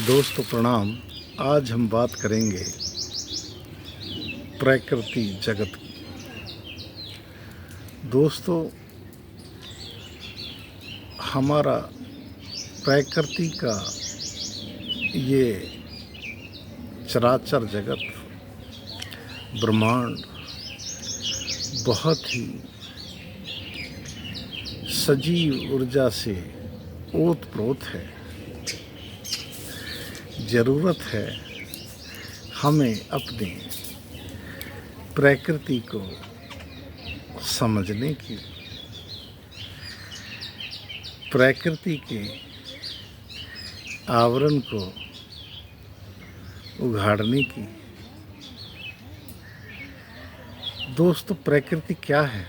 दोस्तों प्रणाम। आज हम बात करेंगे प्रकृति जगत की। दोस्तों, हमारा प्रकृति का ये चराचर जगत, ब्रह्मांड बहुत ही सजीव ऊर्जा से ओतप्रोत है। ज़रूरत है हमें अपनी प्रकृति को समझने की, प्रकृति के आवरण को उघाड़ने की। दोस्तों, प्रकृति क्या है?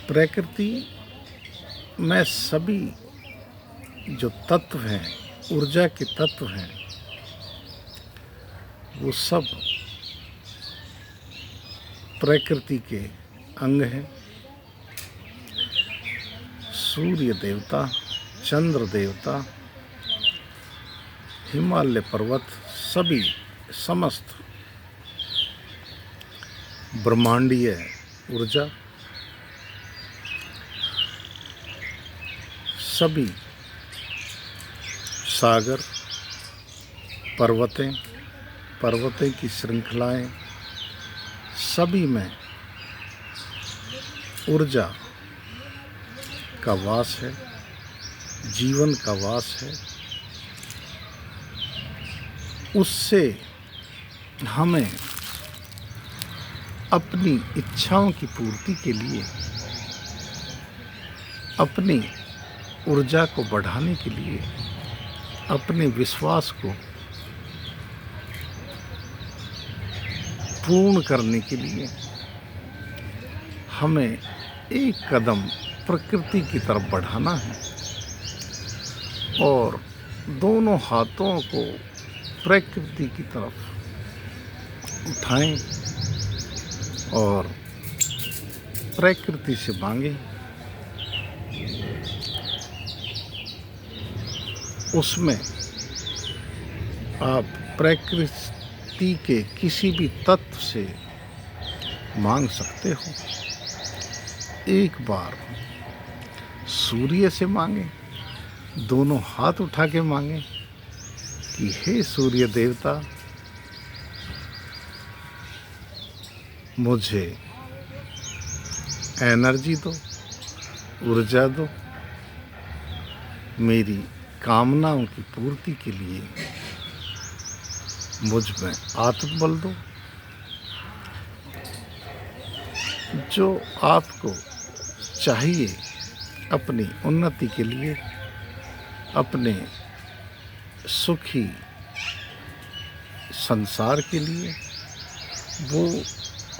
प्रकृति में सभी जो तत्व हैं, ऊर्जा के तत्व हैं, वो सब प्रकृति के अंग हैं। सूर्य देवता, चंद्र देवता, हिमालय पर्वत, सभी समस्त ब्रह्मांडीय ऊर्जा, सभी सागर, पर्वतें की श्रृंखलाएं, सभी में ऊर्जा का वास है, जीवन का वास है। उससे हमें अपनी इच्छाओं की पूर्ति के लिए, अपनी ऊर्जा को बढ़ाने के लिए, अपने विश्वास को पूर्ण करने के लिए हमें एक कदम प्रकृति की तरफ बढ़ाना है और दोनों हाथों को प्रकृति की तरफ उठाएं और प्रकृति से मांगें। उसमें आप प्रकृति के किसी भी तत्व से मांग सकते हो। एक बार सूर्य से मांगें, दोनों हाथ उठा के मांगें कि हे सूर्य देवता, मुझे एनर्जी दो, ऊर्जा दो, मेरी कामनाओं की पूर्ति के लिए मुझ में आत्मबल दो। जो आपको चाहिए अपनी उन्नति के लिए, अपने सुखी संसार के लिए, वो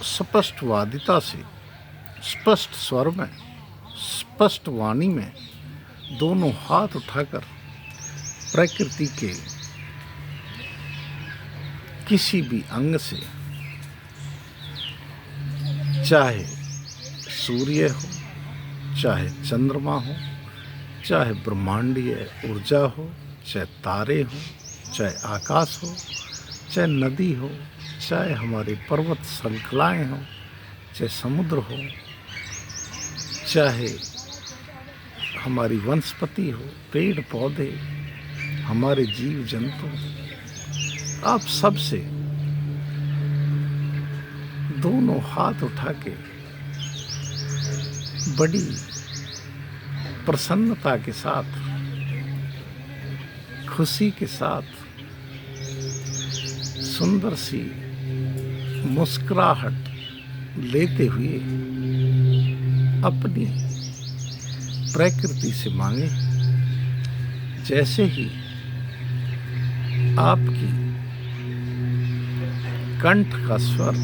स्पष्टवादिता से, स्पष्ट स्वर में, स्पष्ट वाणी में दोनों हाथ उठाकर प्रकृति के किसी भी अंग से, चाहे सूर्य हो, चाहे चंद्रमा हो, चाहे ब्रह्मांडीय ऊर्जा हो, चाहे तारे हो, चाहे आकाश हो, चाहे नदी हो, चाहे हमारी पर्वत श्रृंखलाएं हो, चाहे समुद्र हो, चाहे हमारी वनस्पति हो, पेड़ पौधे, हमारे जीव जंतु, आप सबसे दोनों हाथ उठा के बड़ी प्रसन्नता के साथ, खुशी के साथ, सुंदर सी मुस्कुराहट लेते हुए अपनी प्रकृति से मांगे। जैसे ही आपकी कंठ का स्वर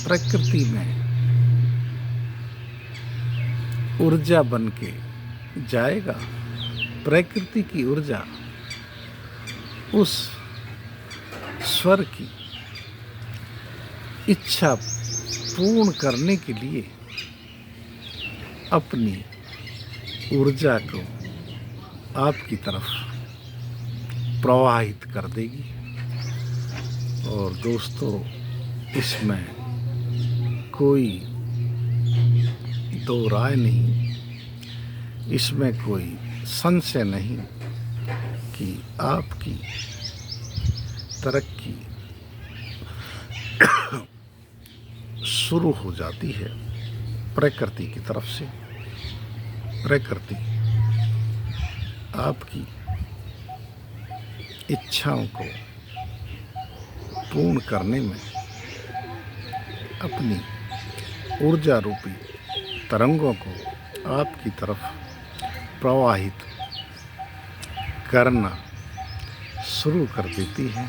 प्रकृति में ऊर्जा बन के जाएगा, प्रकृति की ऊर्जा उस स्वर की इच्छा पूर्ण करने के लिए अपनी ऊर्जा को आपकी तरफ प्रवाहित कर देगी। और दोस्तों, इसमें कोई दो राय नहीं, इसमें कोई संशय नहीं कि आपकी तरक्की शुरू हो जाती है प्रकृति की तरफ से। प्रकृति आपकी इच्छाओं को पूर्ण करने में अपनी ऊर्जा रूपी तरंगों को आपकी तरफ प्रवाहित करना शुरू कर देती है।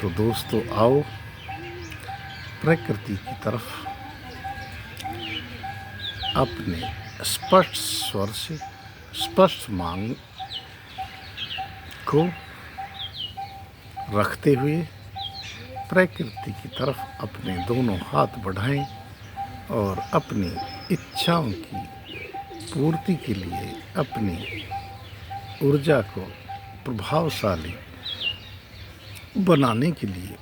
तो दोस्तों, आओ प्रकृति की तरफ अपने स्पष्ट स्वर से स्पष्ट मांग को रखते हुए प्रकृति की तरफ अपने दोनों हाथ बढ़ाएं और अपनी इच्छाओं की पूर्ति के लिए अपनी ऊर्जा को प्रभावशाली बनाने के लिए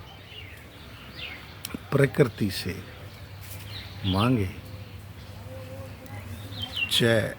प्रकृति से मांगे। जय